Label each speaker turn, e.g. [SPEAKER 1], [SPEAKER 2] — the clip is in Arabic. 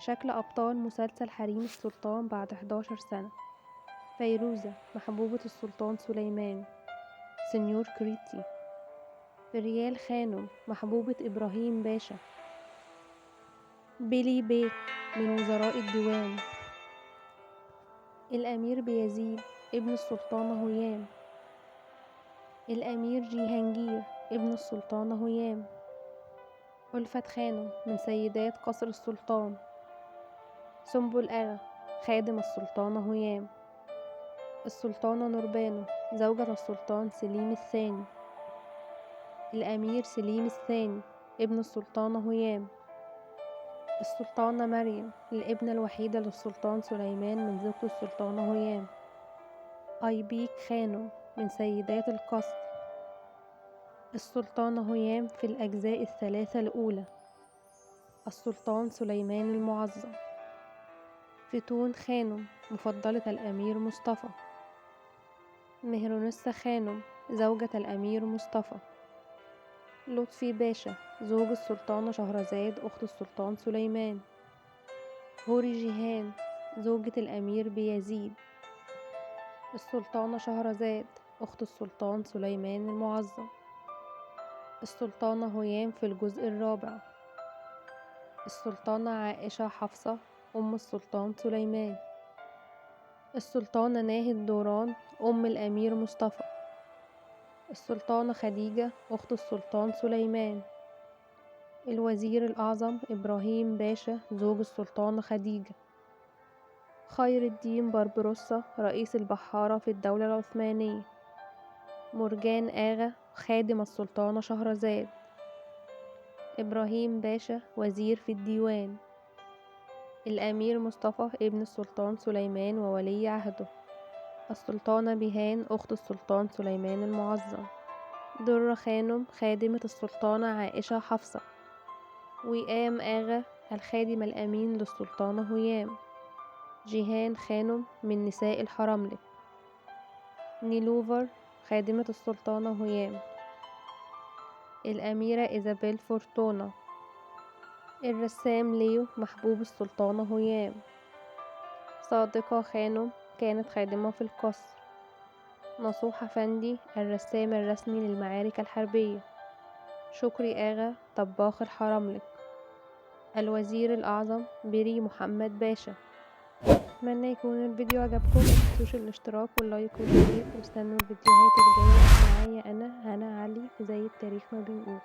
[SPEAKER 1] شكل أبطال مسلسل حريم السلطان بعد 11 سنة. فيروزة محبوبة السلطان سليمان، سنيور كريتي. ريال خانم محبوبة إبراهيم باشا. بيلي بيك من وزراء الديوان. الأمير بيزيد ابن السلطانة هيام. الأمير جيهانجير ابن السلطانة هيام. ألفت خانم من سيدات قصر السلطان. سنبل آغا خادم السلطانة هيام. السلطانة نوربانو زوجة السلطان سليم الثاني. الأمير سليم الثاني ابن السلطانة هيام. السلطانة مريم الابنة الوحيدة للسلطان سليمان من زوجة السلطانة هيام. أيبيك خانم من سيدات القصر. السلطانة هيام في الأجزاء الثلاثة الأولى. السلطان سليمان المعظم. فتون خانم مفضلة الأمير مصطفى. مهرونسة خانم زوجة الأمير مصطفى. لطفي باشا زوج السلطانة شهرزاد أخت السلطان سليمان. هوري جيهان زوجة الأمير بيزيد. السلطانة شهرزاد أخت السلطان سليمان المعظم. السلطانة هيام في الجزء الرابع. السلطانة عائشة حفصة أم السلطان سليمان. السلطانة ناهد دوران أم الأمير مصطفى. السلطانة خديجة أخت السلطان سليمان. الوزير الأعظم إبراهيم باشا زوج السلطانة خديجة. خير الدين بربروسا رئيس البحارة في الدولة العثمانية. مرجان آغا خادم السلطانة شهرزاد. إبراهيم باشا وزير في الديوان. الأمير مصطفى ابن السلطان سليمان وولي عهده. السلطانة بيهان أخت السلطان سليمان المعظم. درة خانم خادمة السلطانة عائشة حفصة. وئام آغا الخادم الأمين للسلطانة هيام. جيهان خانم من نساء الحرملك. نيلوفر خادمة السلطانة هيام. الأميرة إيزابيل فورتونا. الرسام ليو محبوب السلطانة هيام. صادقة خانم كانت خادمة في القصر. نصوح أفندي الرسام الرسمي للمعارك الحربية. شكري آغا طباخ الحرملك. الوزير الأعظم بيري محمد باشا. أتمنى يكون الفيديو عجبكم، متنسوش الاشتراك واللايك والشير، واستنوا الفيديوهات الجاية معايا أنا هنا علي في زي التاريخ ما بيقول.